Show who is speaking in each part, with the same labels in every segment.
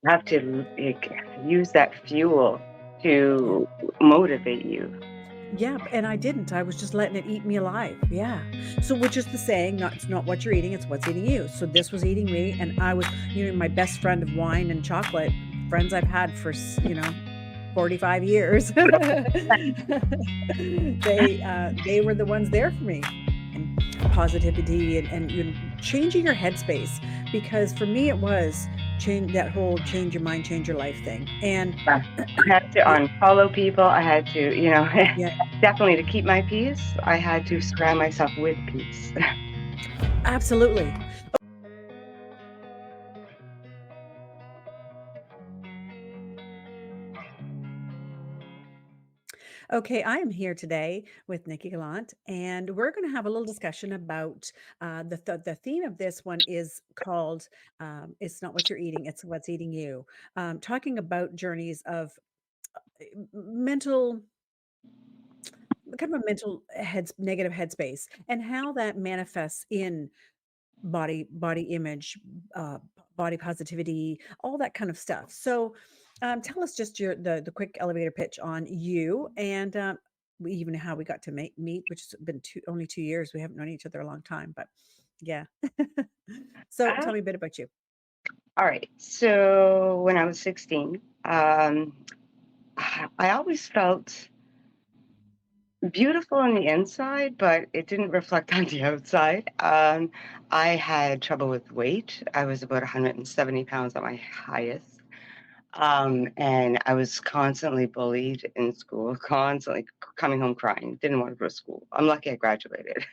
Speaker 1: have to like, use that fuel
Speaker 2: Yeah.
Speaker 1: to motivate you.
Speaker 2: Yeah, and I didn't. I was just letting it eat me alive. Yeah. So, which is the saying, not it's not what you're eating, it's what's eating you. So this was eating me, and I was, my best friend of wine and chocolate, friends I've had for 45 years. They were the ones there for me, and positivity, and changing your headspace, because for me it was change that whole change your mind, change your life thing. And
Speaker 1: I had to
Speaker 2: yeah,
Speaker 1: unfollow people. I had to,
Speaker 2: yeah,
Speaker 1: definitely to keep my peace. I had to surround myself with peace.
Speaker 2: absolutely. Okay, I am here today with Nikki Gallant, and we're going to have a little discussion about the theme of this one is called "It's Not What You're Eating; It's What's Eating You." Talking about journeys of mental, kind of a mental negative headspace, and how that manifests in body image, body positivity, all that kind of stuff. So, tell us just the quick elevator pitch on you, and even how we got to meet, which has been only 2 years. We haven't known each other a long time, but yeah. So,
Speaker 1: Ah,
Speaker 2: tell me a bit about you.
Speaker 1: all right. So when I was 16, I always felt beautiful on the inside, but it didn't reflect on the outside. I had trouble with weight. I was about 170 pounds at my highest. And I was constantly bullied in school, constantly coming home crying, didn't want to go to school. I'm lucky I graduated.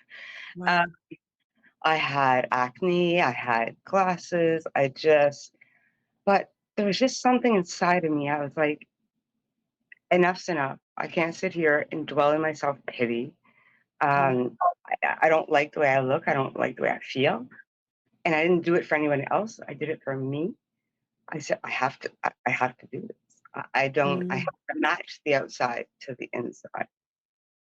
Speaker 1: Uh,
Speaker 2: Wow.
Speaker 1: I had acne, I had glasses, but there was just something inside of me. I was like, enough's enough. I can't sit here and dwell in my self pity.
Speaker 2: Mm,
Speaker 1: I don't like the way I look. I don't like the way I feel. And I didn't do it for anyone else. I did it for me. I said, I have to do this. I have
Speaker 2: mm,
Speaker 1: to match the outside to the inside.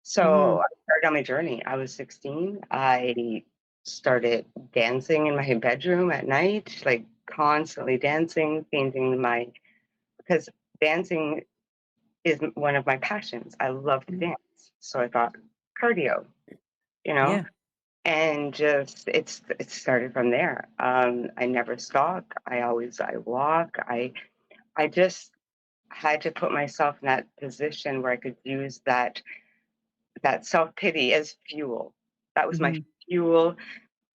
Speaker 1: So
Speaker 2: mhm,
Speaker 1: I started on my journey. I was 16. I started dancing in my bedroom at night, like constantly dancing, painting because dancing is one of my passions. I love to
Speaker 2: mm.
Speaker 1: dance. So I thought cardio, you know,
Speaker 2: Yeah.
Speaker 1: and just it started from there. I never stop. I walk. I just had to put myself in that position where I could use that self-pity as fuel. That was my
Speaker 2: Mhm,
Speaker 1: fuel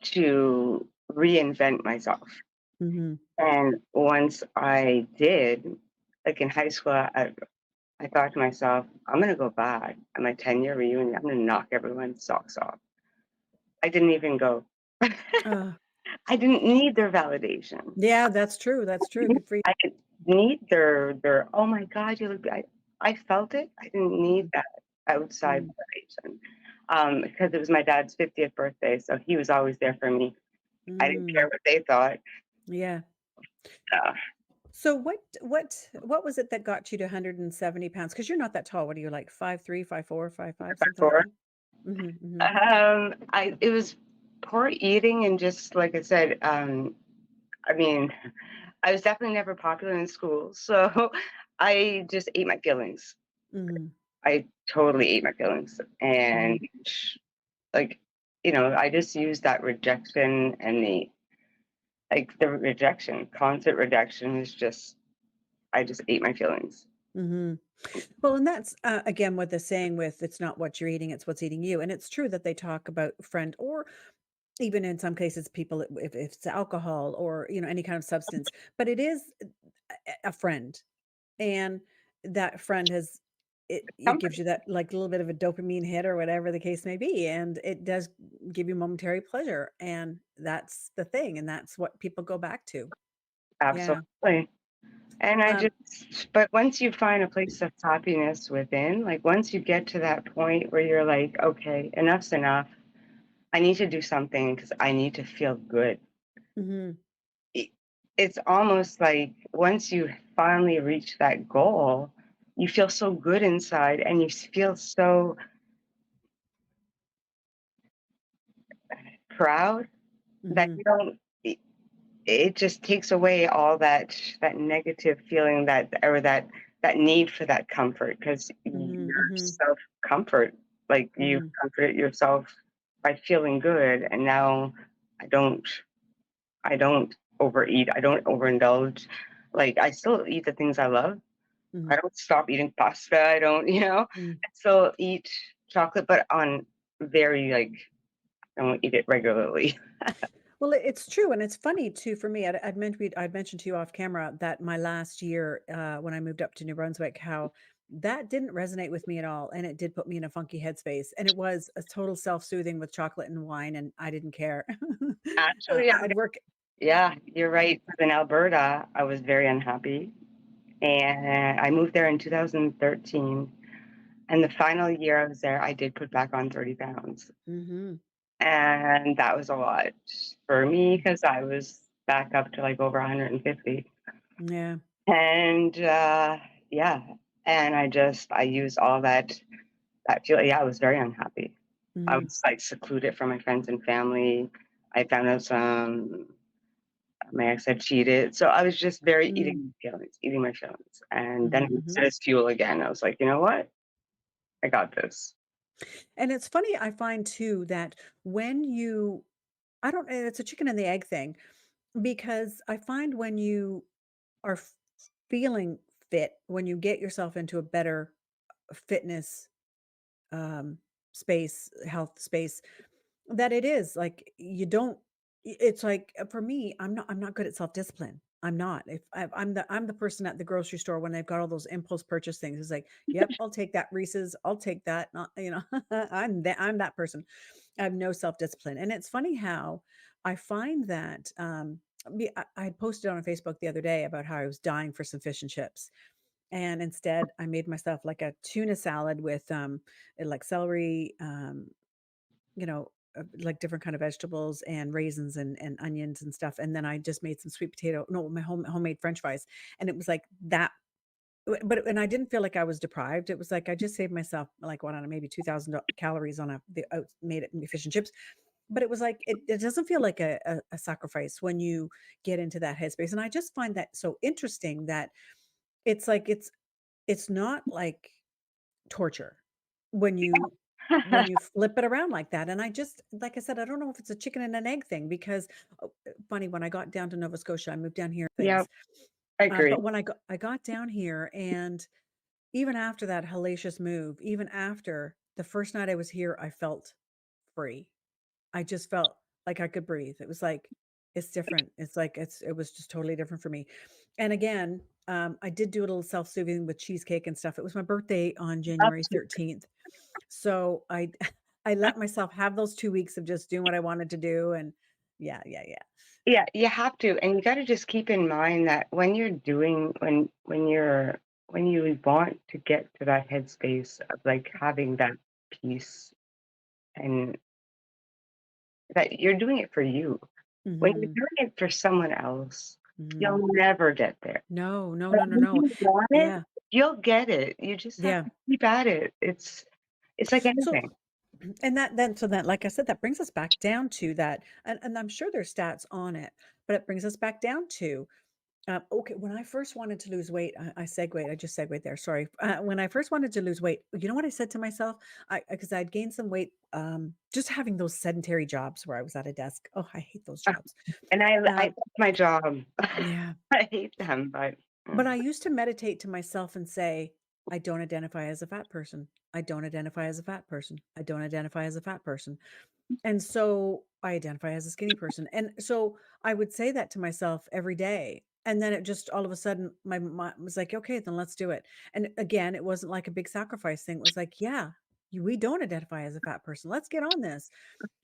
Speaker 1: to reinvent myself.
Speaker 2: mhm.
Speaker 1: And once I did, like in high school, I thought to myself, I'm gonna go back at my 10-year reunion. I'm gonna knock everyone's socks off. I didn't even go.
Speaker 2: Uh,
Speaker 1: I didn't need their validation.
Speaker 2: yeah, that's true. That's true. Good for you.
Speaker 1: I didn't need their oh my God, you look. I felt it. I didn't need
Speaker 2: Mm,
Speaker 1: that outside
Speaker 2: mm,
Speaker 1: validation because it was my dad's 50th birthday, so he was always there for me. I didn't care
Speaker 2: mm.
Speaker 1: what they thought.
Speaker 2: Yeah.
Speaker 1: Uh,
Speaker 2: So what was it that got you to 170 pounds? Because you're not that tall. What are you, like 5'3", 5'4", 5'5", something like
Speaker 1: before,
Speaker 2: that? Mhm, mhm.
Speaker 1: I it was poor eating and just like I said, I mean, I was definitely never popular in school, so I just ate my feelings.
Speaker 2: Mhm,
Speaker 1: I totally ate my feelings, and
Speaker 2: mhm,
Speaker 1: like, I just used that rejection and the rejection, constant rejection is just, I just ate my feelings.
Speaker 2: mhm. Well, and that's, again, what the saying with "It's not what you're eating, it's what's eating you," and it's true that they talk about friend, or even in some cases, people, if it's alcohol or, any kind of substance, but it is a friend. And that friend it gives
Speaker 1: Comfort.
Speaker 2: you that, like, little bit of a dopamine hit or whatever the case may be, and it does give you momentary pleasure, and that's the thing, and that's what people go back to. Yeah.
Speaker 1: Absolutely. And
Speaker 2: Um,
Speaker 1: but once you find a place of happiness within, like once you get to that point where you're like, okay, enough's enough. I need to do something because I need to feel good.
Speaker 2: mhm,
Speaker 1: It- It's almost like once you finally reach that goal, you feel so good inside and you feel so proud that
Speaker 2: mhm,
Speaker 1: you don't. it just takes away all that negative feeling that or that need for that comfort because
Speaker 2: Mhm,
Speaker 1: your
Speaker 2: mhm,
Speaker 1: self comfort, like you
Speaker 2: mhm,
Speaker 1: comfort yourself by feeling good, and now I don't I don't overeat, I don't overindulge. Like I still eat the things I love. I
Speaker 2: mhm,
Speaker 1: don't stop eating pasta. I don't,
Speaker 2: mm.
Speaker 1: I still eat chocolate, but on very like I don't eat it regularly.
Speaker 2: Well, it's true, and it's funny too for me. I'd mentioned to you off camera that my last year, when I moved up to New Brunswick, how that didn't resonate with me at all, and it did put me in a funky headspace. And it was a total self-soothing with chocolate and wine, and I didn't care.
Speaker 1: Actually,
Speaker 2: I'd work.
Speaker 1: yeah, you're right. In Alberta, I was very unhappy, and I moved there in 2013. And the final year I was there, I did put back on 30 pounds.
Speaker 2: Hmm.
Speaker 1: And that was a lot for me because I was back up to like over 150.
Speaker 2: Yeah.
Speaker 1: And yeah, and I used all that feel. Yeah, I was very unhappy. I
Speaker 2: Hmm.
Speaker 1: was like secluded from my friends and family. I found out my ex had cheated. So I was just very
Speaker 2: Mm-hmm.
Speaker 1: eating my feelings. And then I used
Speaker 2: Hmm.
Speaker 1: it as fuel again. I was like, you know what? I got this.
Speaker 2: And it's funny, I find too that when you, I don't, it's a chicken and the egg thing because I find when you are feeling fit, when you get yourself into a better fitness um, space, health space, that it is like you don't. It's like for me, I'm not good at self discipline. I'm not. If I'm the person at the grocery store when they've got all those impulse purchase things. It's like, yep, I'll take that Reese's. I'll take that. Not, I'm that person. I have no self discipline, and it's funny how I find that. I had posted on Facebook the other day about how I was dying for some fish and chips, and instead, I made myself like a tuna salad with, like celery, like different kind of vegetables and raisins and onions and stuff. And then I just made some sweet potato, no, my homemade French fries. And it was like that. And I didn't feel like I was deprived. It was like I just saved myself like what, I don't know, maybe 2,000 calories on the made it fish and chips. But it was like it doesn't feel like a sacrifice when you get into that headspace. And I just find that so interesting that it's like it's not like torture when you flip it around like that, and I just like I said, I don't know if it's a chicken and an egg thing because, funny, when I got down to Nova Scotia, I moved down here,
Speaker 1: Yeah,
Speaker 2: things,
Speaker 1: I agree.
Speaker 2: but when I got down here, and even after that hellacious move, even after the first night I was here, I felt free. I just felt like I could breathe. It was like, it's different. It's like it was just totally different for me. And again, I did do a little self-soothing with cheesecake and stuff. It was my birthday on January
Speaker 1: Absolutely.
Speaker 2: 13th. So I I let myself have those 2 weeks of just doing what I wanted to do, and yeah, yeah, yeah.
Speaker 1: Yeah, you have to, and you got to just keep in mind that when you're doing when you want to get to that headspace of like having that peace and that you're doing it for you. When you're
Speaker 2: Mhm,
Speaker 1: doing it for someone else,
Speaker 2: mhm.
Speaker 1: you'll never get there.
Speaker 2: No, no,
Speaker 1: But
Speaker 2: no, no,
Speaker 1: when
Speaker 2: no.
Speaker 1: you want it,
Speaker 2: Yeah,
Speaker 1: you'll get it. You just have
Speaker 2: yeah.
Speaker 1: to keep at it. It's like
Speaker 2: So
Speaker 1: anything.
Speaker 2: and that like I said, that brings us back down to that, and I'm sure there's stats on it, but it brings us back down to, okay, when I first wanted to lose weight, I just segued there, sorry. When I first wanted to lose weight, you know what I said to myself? I because I'd gained some weight, just having those sedentary jobs where I was at a desk. Oh, I hate those
Speaker 1: Uh,
Speaker 2: jobs.
Speaker 1: And I
Speaker 2: Um,
Speaker 1: love my job.
Speaker 2: yeah.
Speaker 1: I hate them, but
Speaker 2: But I used to meditate to myself and say, "I don't identify as a fat person. I don't identify as a fat person. I don't identify as a fat person." And so I identify as a skinny person. And so I would say that to myself every day. And then it just all of a sudden my mind was like, okay, then let's do it. And again, it wasn't like a big sacrifice thing. It was like, yeah, we don't identify as a fat person. Let's get on this.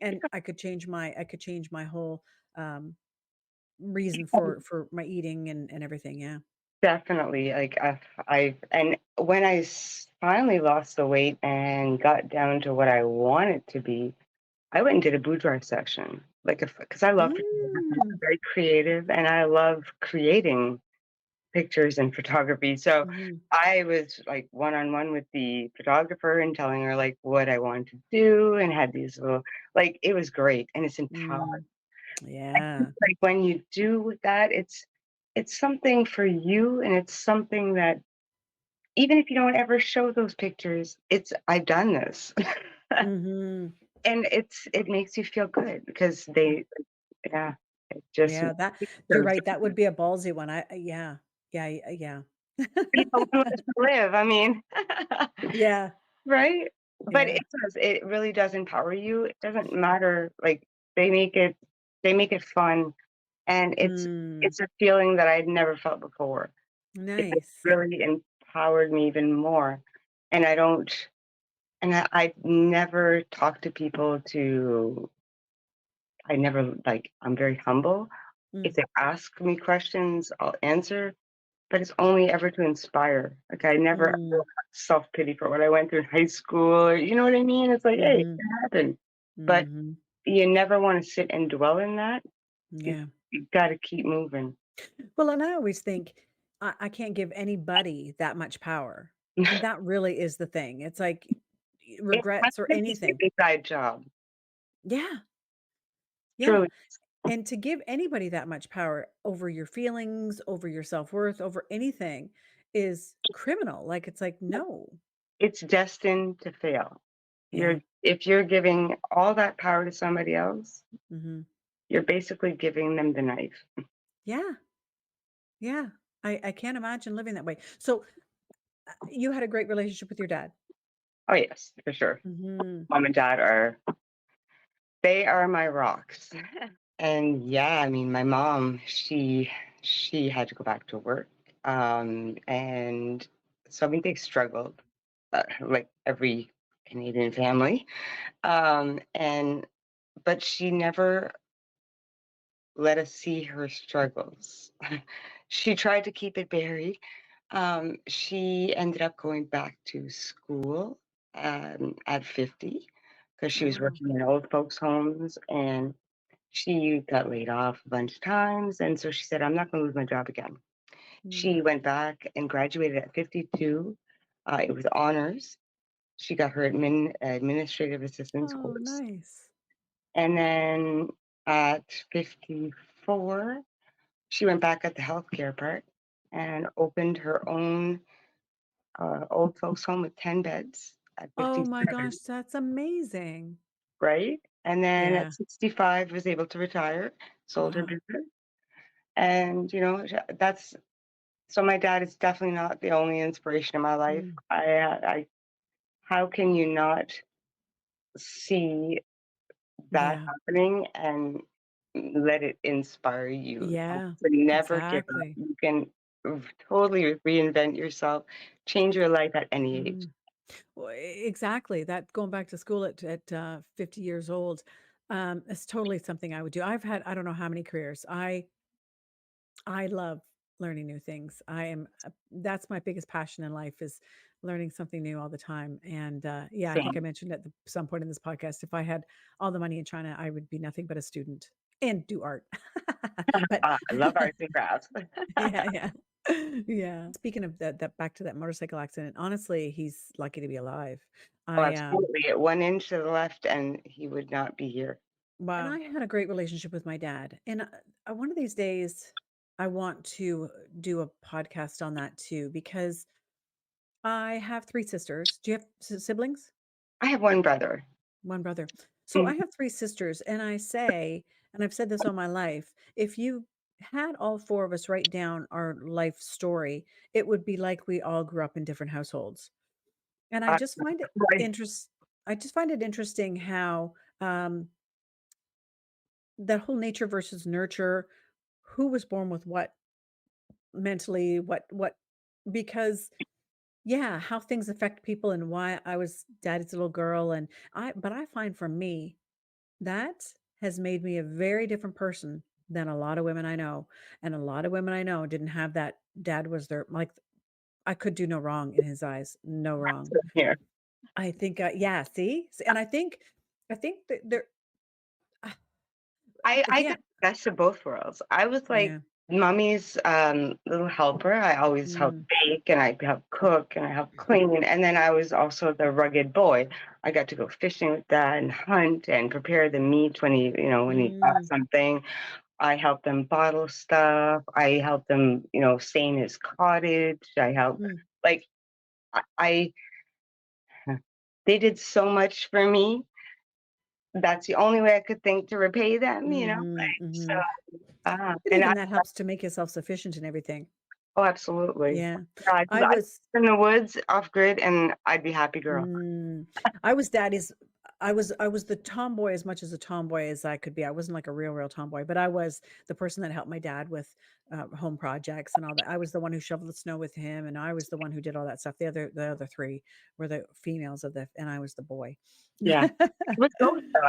Speaker 2: And I could change my whole um reason for my eating and everything. Yeah.
Speaker 1: definitely, like, and when finally lost the weight and got down to what I want it to be, I went and did a boudoir session, like, because I love photography, I'm
Speaker 2: Mm.
Speaker 1: very creative, and I love creating pictures and photography, so
Speaker 2: Mhm.
Speaker 1: I was, like, one-on-one with the photographer and telling her, like, what I wanted to do and had these little like, it was great, and it's empowering.
Speaker 2: Mm. Yeah.
Speaker 1: Like, when you do that, it's something for you, and it's something that even if you don't ever show those pictures, it's, "I've done this."
Speaker 2: Mhm.
Speaker 1: And it makes you feel good because they yeah, it just
Speaker 2: Yeah, that
Speaker 1: makes
Speaker 2: you're
Speaker 1: those
Speaker 2: right, that would be a ballsy one. Yeah. Yeah, yeah.
Speaker 1: people want us to live, I mean,
Speaker 2: Yeah,
Speaker 1: right? But
Speaker 2: yeah.
Speaker 1: it does, it really does empower you. It doesn't matter, like, they make it they make it fun, and
Speaker 2: Mm,
Speaker 1: it's a feeling that I'd never felt before. It just
Speaker 2: nice.
Speaker 1: really empowered me even more, and I don't and I never talk to people to I never like, I'm very humble. If
Speaker 2: Mm,
Speaker 1: they ask me questions, I'll answer, but it's only ever to inspire. Like, I never ever
Speaker 2: mm,
Speaker 1: had self-pity for what I went through in high school, or you know what I mean? It's like, "Hey,
Speaker 2: mhm,
Speaker 1: it happened." But
Speaker 2: mhm.
Speaker 1: you never wanna sit and dwell in that. You
Speaker 2: Yeah.
Speaker 1: you gotta keep moving.
Speaker 2: Well, and I always think I can't give anybody that much power, and that really is the thing. It's like
Speaker 1: It's kind
Speaker 2: regrets or
Speaker 1: of an
Speaker 2: anything.
Speaker 1: inside job,
Speaker 2: Yeah, yeah.
Speaker 1: truly.
Speaker 2: And to give anybody that much power over your feelings, over your self-worth, over anything is criminal. Like, it's like, no.
Speaker 1: It's destined to fail.
Speaker 2: Yeah.
Speaker 1: You're if you're giving all that power to somebody else,
Speaker 2: Mhm.
Speaker 1: you're basically giving them the knife.
Speaker 2: Yeah. Yeah. I can't imagine living that way. So, you had a great relationship with your dad?
Speaker 1: Oh, yes, for sure.
Speaker 2: Mhm.
Speaker 1: Mom and dad are they are my rocks. And yeah, I mean, my mom, she had to go back to work. And so I mean they struggled, like every Canadian family. And but she never let us see her struggles. She tried to keep it buried. She ended up going back to school at 50 because she
Speaker 2: Oh,
Speaker 1: was
Speaker 2: wow.
Speaker 1: working in old folks' homes, and she got laid off a bunch of times. And so she said, I'm not going to lose my job again.
Speaker 2: Mm.
Speaker 1: She went back and graduated at 52. It was honors. She got her administrative assistance
Speaker 2: Oh,
Speaker 1: course.
Speaker 2: nice.
Speaker 1: And then at 54, she went back at the healthcare part and opened her own old folks home with 10 beds at
Speaker 2: Oh my
Speaker 1: 57,
Speaker 2: gosh, that's amazing.
Speaker 1: right? And then at
Speaker 2: Yeah.
Speaker 1: 65 was able to retire, sold her
Speaker 2: Wow.
Speaker 1: business. And, that's so my dad is definitely not the only inspiration in my life.
Speaker 2: Mm.
Speaker 1: I how can you not see that
Speaker 2: Yeah.
Speaker 1: happening and let it inspire you
Speaker 2: Yeah.
Speaker 1: to never give up.
Speaker 2: Exactly.
Speaker 1: You can totally reinvent yourself, change your life at any age.
Speaker 2: Mm. Well, exactly. That going back to school at 50 years old, is totally something I would do. I've had I don't know how many careers. I love learning new things. I am that's my biggest passion in life is learning something new all the time. And yeah, I think I
Speaker 1: Same.
Speaker 2: mentioned at some point in this podcast, if I had all the money in China, I would be nothing but a student and do art. But
Speaker 1: I love arts and crafts.
Speaker 2: yeah, yeah. Yeah. Speaking of that back to that motorcycle accident, honestly, he's lucky to be alive.
Speaker 1: Oh,
Speaker 2: I
Speaker 1: absolutely. At 1 inch to the left, and he would not be here.
Speaker 2: and I
Speaker 1: Wow.
Speaker 2: had a great relationship with my dad. And one of these days I want to do a podcast on that too because I have 3 sisters. Do you have siblings?
Speaker 1: I have one brother.
Speaker 2: 1 brother. So I
Speaker 1: Mhm.
Speaker 2: have 3 sisters, and I say, and I've said this all my life, if you had all 4 of us write down our life story, it would be like we all grew up in different households. And
Speaker 1: Uh, right.
Speaker 2: I just find it interesting how, that whole nature versus nurture, who was born with what mentally, what because yeah, how things affect people and why I was daddy's little girl, and I find for me, that has made me a very different person than a lot of women I know, and a lot of women I know didn't have that dad was their like, I could do no wrong in his eyes, no wrong.
Speaker 1: Here.
Speaker 2: I think, yeah, see? And I think that there
Speaker 1: I got
Speaker 2: again
Speaker 1: the best of both worlds. I was like
Speaker 2: yeah.
Speaker 1: Mommy's little helper. I always help
Speaker 2: Mm,
Speaker 1: bake and I help cook and I help clean. And then I was also the rugged boy. I got to go fishing with dad and hunt and prepare the meat when when he caught
Speaker 2: mm,
Speaker 1: something. I help them bottle stuff. I help them, stain his cottage. I help
Speaker 2: mm,
Speaker 1: like I they did so much for me. That's the only way I could think to repay them.
Speaker 2: mhm,
Speaker 1: So
Speaker 2: mhm. But
Speaker 1: and I
Speaker 2: even that helps to make you self-sufficient and everything.
Speaker 1: oh absolutely.
Speaker 2: Yeah.
Speaker 1: Yeah,
Speaker 2: I
Speaker 1: I
Speaker 2: was
Speaker 1: in the woods off grid and I'd be happy girl.
Speaker 2: Mm. I was daddy's I was the tomboy as much as a tomboy as I could be. I wasn't like a real tomboy, but I was the person that helped my dad with, home projects and all that. I was the one who shoveled the snow with him, and I was the one who did all that stuff. The other 3 were the females of the and I was the boy.
Speaker 1: Yeah. It was both though.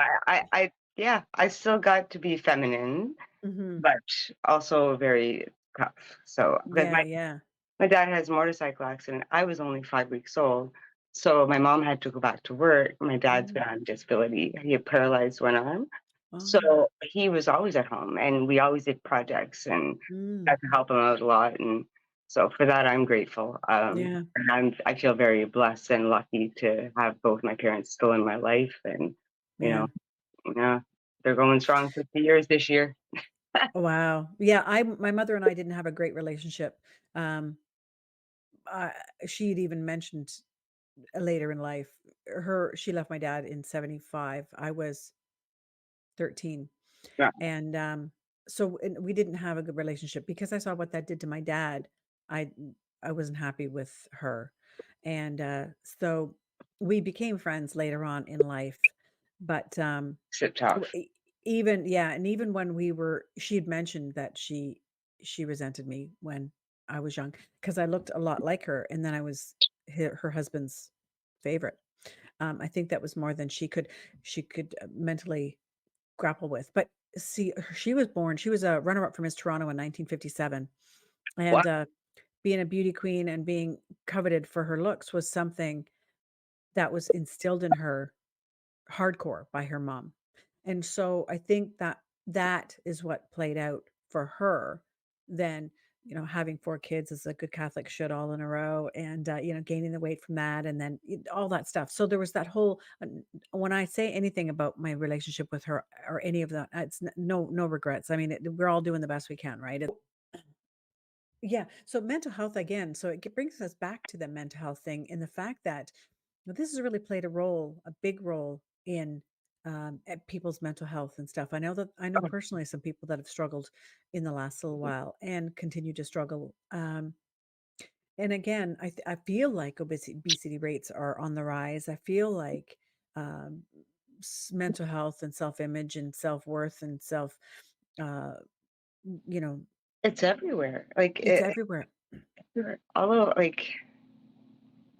Speaker 1: Yeah, I still got to be feminine,
Speaker 2: Mhm.
Speaker 1: but also very tough. So, because
Speaker 2: Yeah, yeah.
Speaker 1: my dad has a motorcycle accident. I was only 5 weeks old. So my mom had to go back to work. My dad's
Speaker 2: Mm.
Speaker 1: been on disability. He had paralyzed one arm.
Speaker 2: Oh.
Speaker 1: So he was always at home and we always did projects and
Speaker 2: Mm.
Speaker 1: got to help him out a lot. And so for that, I'm grateful.
Speaker 2: Yeah,
Speaker 1: And I feel very blessed and lucky to have both my parents still in my life. And, you
Speaker 2: yeah.
Speaker 1: know, yeah, they're going strong 50 years this year.
Speaker 2: Wow. Yeah, my mother and I didn't have a great relationship. Um, uh, she'd even mentioned later in life. She left my dad in 75. I was 13.
Speaker 1: Yeah,
Speaker 2: And so and we didn't have a good relationship because I saw what that did to my dad. I I wasn't happy with her. And so we became friends later on in life. But
Speaker 1: shit
Speaker 2: w-
Speaker 1: tough.
Speaker 2: e- even yeah, and even when she had mentioned that she resented me when I was young because I looked a lot like her and then I was her husband's favorite. I think that was more than she could mentally grapple with. But see, she was a runner-up for Miss Toronto in 1957,
Speaker 1: Wow.
Speaker 2: and being a beauty queen and being coveted for her looks was something that was instilled in her hardcore by her mom. And so I think that that is what played out for her then, having 4 kids as a good Catholic should all in a row and, gaining the weight from that and then all that stuff. So there was that whole, when I say anything about my relationship with her or any of that, it's no regrets. I mean, we're all doing the best we can, right? Yeah. So mental health again. So it brings us back to the mental health thing and the fact that this has really played a big role in people's mental health and stuff. I know personally some people that have struggled in the last little while and continue to struggle. And again, I feel like obesity rates are on the rise. I feel like um, mental health and self image and self worth and uh, you know,
Speaker 1: It's everywhere. Like,
Speaker 2: it's everywhere.
Speaker 1: although, like,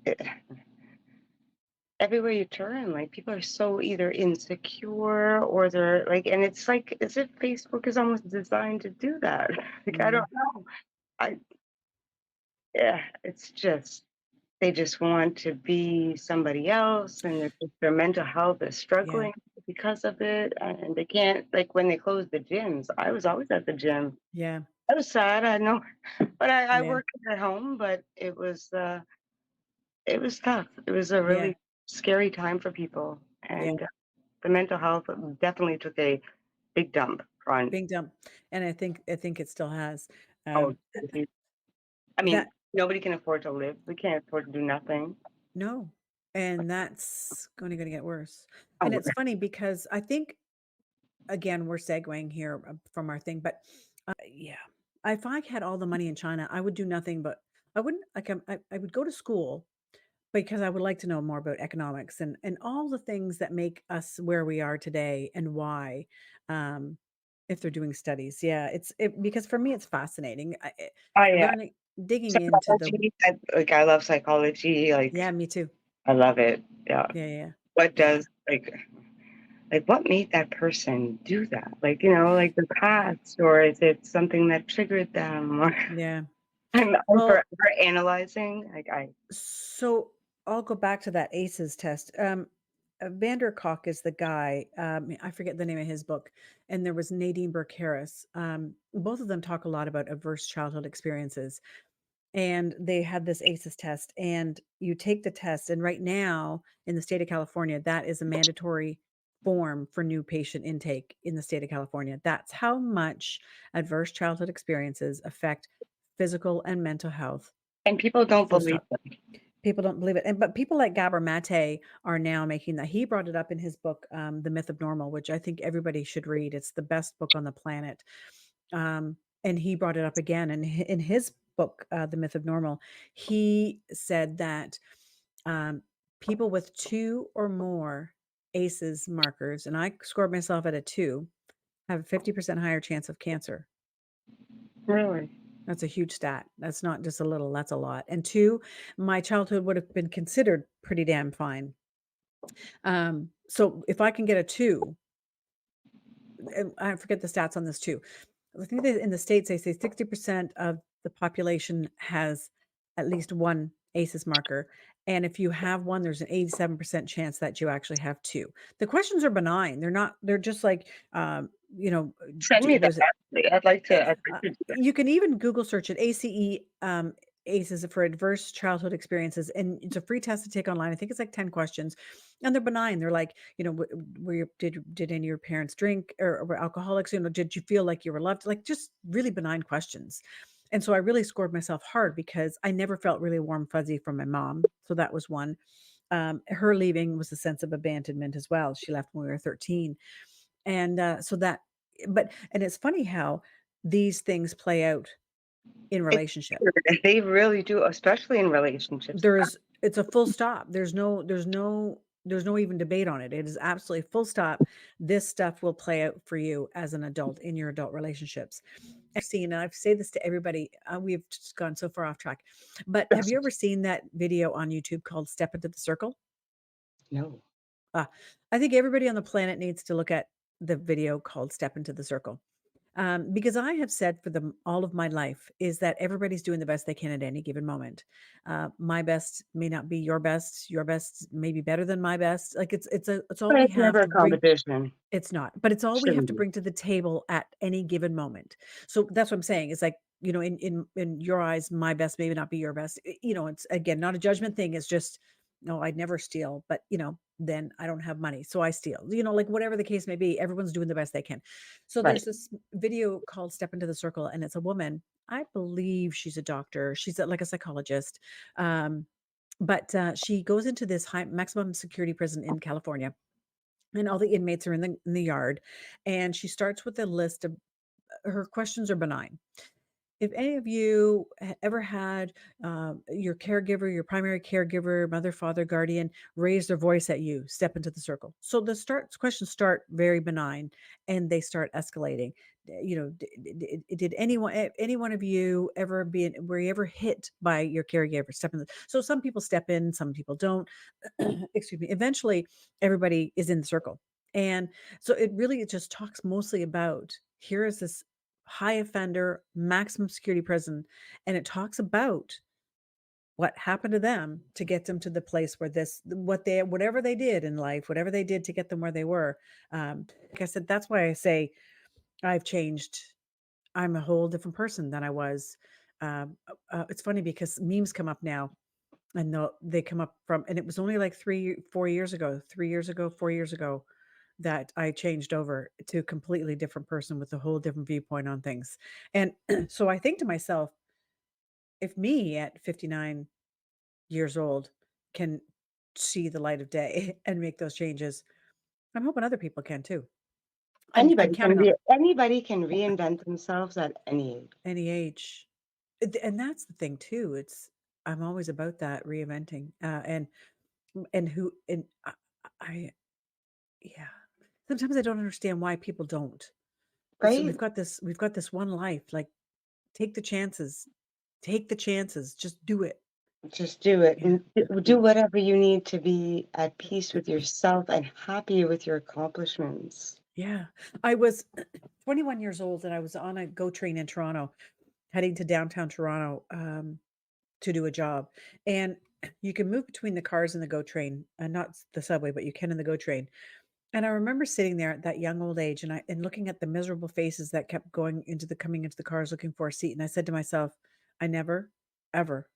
Speaker 1: it, everywhere you turn, like, people are so either insecure or they're like, and it's like as if Facebook is almost designed to do that. Like, I
Speaker 2: Mm,
Speaker 1: don't know. I, yeah, it's just, they just want to be somebody else and their mental health is
Speaker 2: yeah,
Speaker 1: struggling because of it. And they can't, like, when they closed the gyms, I was always at the gym.
Speaker 2: yeah,
Speaker 1: I was sad, I know, but I
Speaker 2: yeah,
Speaker 1: worked at home, but it was tough. It was a
Speaker 2: yeah,
Speaker 1: really scary time for people,
Speaker 2: yeah.
Speaker 1: and the mental health definitely took a big dump on.
Speaker 2: Being dumb, and I think it still has.
Speaker 1: Oh,
Speaker 2: Um,
Speaker 1: I mean,
Speaker 2: that
Speaker 1: nobody can afford to live. We can't afford to do nothing.
Speaker 2: No, and that's only gonna get worse. And
Speaker 1: Oh,
Speaker 2: it's funny because I think, again, we're segueing here, from our thing, but, yeah, if I had all the money in China, I would do nothing but I wouldn't like, I would go to school because I would like to know more about economics and all the things that make us where we are today and why, um, if they're doing studies. Yeah, because for me, it's fascinating.
Speaker 1: yeah,
Speaker 2: Learning digging into the
Speaker 1: psychology. I love psychology.
Speaker 2: Yeah, me too.
Speaker 1: I love it. Yeah.
Speaker 2: Yeah, yeah,
Speaker 1: What
Speaker 2: yeah,
Speaker 1: does what made that person do that? Like the past, or is it something that triggered them? Or
Speaker 2: yeah.
Speaker 1: I'm
Speaker 2: Well,
Speaker 1: forever analyzing. Like I
Speaker 2: so I'll go back to that ACEs test. Vander Kolk is the guy. I forget the name of his book, and there was Nadine Burke Harris. Both of them talk a lot about adverse childhood experiences, and they had this ACEs test, and you take the test, and right now in the state of California, that is a mandatory form for new patient intake in the state of California. That's how much adverse childhood experiences affect physical and mental health.
Speaker 1: And people don't
Speaker 2: Full
Speaker 1: believe
Speaker 2: stop.
Speaker 1: them.
Speaker 2: People don't believe it, and but people like Gabor Mate are now making that he brought it up in his book, The Myth of Normal, which I think everybody should read. It's the best book on the planet, and he brought it up again in his book, The Myth of Normal. He said that, um, people with 2 or more ACEs markers, and I scored myself at a 2, have a 50% higher chance of cancer.
Speaker 1: Really.
Speaker 2: That's a huge stat. That's not just a little, that's a lot. And 2, my childhood would have been considered pretty damn fine. So if I can get a 2, and I forget the stats on this too. I think that in the States, they say 60% of the population has at least one ACEs marker. And if you have one, there's an 87% chance that you actually have two. The questions are benign. They're not, they're just like, you know,
Speaker 1: Send me that,
Speaker 2: there's
Speaker 1: actually. I'd like to do that.
Speaker 2: you can even Google search it, ACE, ACEs for adverse childhood experiences, and it's a free test to take online. I think it's like 10 questions, and they're benign. They're like, did any of your parents drink or were alcoholics? Did you feel like you were loved? Like just really benign questions. And so I really scored myself hard because I never felt really warm fuzzy from my mom. So that was one. Her leaving was a sense of abandonment as well. She left when we were 13, and so that. And it's funny how these things play out in
Speaker 1: It's
Speaker 2: relationship.
Speaker 1: weird. They really do, especially in relationships.
Speaker 2: It's a full stop. There's no even debate on it. It is absolutely full stop. This stuff will play out for you as an adult in your adult relationships. And I've said this to everybody. We've just gone so far off track. But have you ever seen that video on YouTube called Step Into the Circle?
Speaker 1: No.
Speaker 2: Uh, I think everybody on the planet needs to look at the video called Step Into the Circle. Because I have said for all of my life is that everybody's doing the best they can at any given moment. My best may not be your best. Your best may be better than my best. Like it's all
Speaker 1: But
Speaker 2: we
Speaker 1: it's
Speaker 2: have
Speaker 1: never a
Speaker 2: to bring.
Speaker 1: competition.
Speaker 2: It's not, but it's all we have
Speaker 1: Shouldn't
Speaker 2: to
Speaker 1: be.
Speaker 2: bring to the table at any given moment. So that's what I'm saying. It's like, in your eyes, my best maybe not be your best. It's again not a judgment thing. It's just, no, I'd never steal, but then I don't have money, so I steal. Like whatever the case may be, everyone's doing the best they can. So
Speaker 1: Right.
Speaker 2: there's this video called Step Into the Circle, and it's a woman. I believe she's a doctor. She's like a psychologist. Um, but she goes into this high maximum security prison in California, and all the inmates are in the yard, and she starts with a list of her questions are benign. If any of you ever had your caregiver, your primary caregiver, mother, father, guardian, raise their voice at you, step into the circle. So the questions start very benign, and they start escalating. Did any one of you ever were you ever hit by your caregiver? So some people step in, some people don't. Excuse me. Eventually, everybody is in the circle, and so it just talks mostly about here is this high offender, maximum security prison, and it talks about what happened to them to get them to the place where whatever they did in life, whatever they did to get them where they were. Like I said, that's why I say I've changed. I'm a whole different person than I was. It's funny because memes come up now, and they come up and it was only like 4 years ago, 3 years ago, 4 years ago, that I changed over to a completely different person with a whole different viewpoint on things. And so I think to myself, if me at 59 years old can see the light of day and make those changes, I'm hoping other people can too. I'm counting on
Speaker 1: Anybody can reinvent themselves at any age.
Speaker 2: any age. And that's the thing too. I'm always about that reinventing. And who and I yeah. Sometimes I don't understand why people don't. It's
Speaker 1: Right?
Speaker 2: we've got this one life, like, take the chances. Take the chances, just do it.
Speaker 1: Just do it
Speaker 2: Yeah.
Speaker 1: and do whatever you need to be at peace with yourself and happy with your accomplishments.
Speaker 2: Yeah. I was 21 years old, and I was on a GO train in Toronto, heading to downtown Toronto, to do a job, and you can move between the cars and the GO train, not the subway, but you can in the GO train. And I remember sitting there at that young old age and looking at the miserable faces that kept coming into the cars looking for a seat. And I said to myself, I never, ever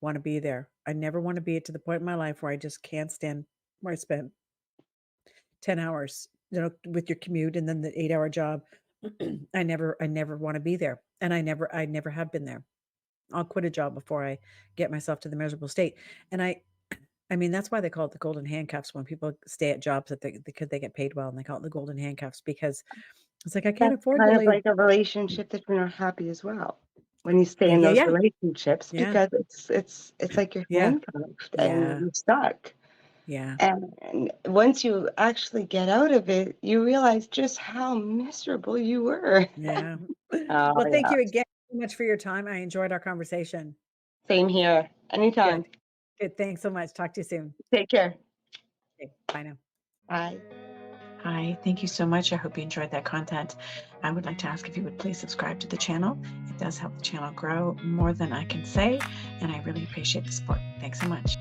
Speaker 2: want to be there. I never want to be to the point in my life where I just can't stand where I spent 10 hours, with your commute and then the 8-hour job. I never want to be there. And I never have been there. I'll quit a job before I get myself to the miserable state. And I mean, that's why they call it the golden handcuffs when people stay at jobs because they get paid well, and they call it the golden handcuffs because it's like, I can't
Speaker 1: That's
Speaker 2: afford to
Speaker 1: kind of
Speaker 2: leave.
Speaker 1: like a relationship that you're not happy as well. When you stay
Speaker 2: Yeah,
Speaker 1: in
Speaker 2: yeah,
Speaker 1: those
Speaker 2: yeah.
Speaker 1: relationships
Speaker 2: Yeah.
Speaker 1: because it's like you're
Speaker 2: Yeah.
Speaker 1: handcuffed and
Speaker 2: Yeah.
Speaker 1: you're stuck.
Speaker 2: Yeah.
Speaker 1: And once you actually get out of it, you realize just how miserable you were.
Speaker 2: Yeah.
Speaker 1: Oh,
Speaker 2: Well, thank
Speaker 1: yeah.
Speaker 2: you again so much for your time. I enjoyed our conversation.
Speaker 1: Same here.
Speaker 2: Good.
Speaker 1: Anytime.
Speaker 2: Good. Thanks so much. Talk to you soon.
Speaker 1: Take care.
Speaker 2: Okay. Bye now.
Speaker 1: Bye.
Speaker 2: Hi, thank you so much. I hope you enjoyed that content. I would like to ask if you would please subscribe to the channel. It does help the channel grow more than I can say, and I really appreciate the support. Thanks so much.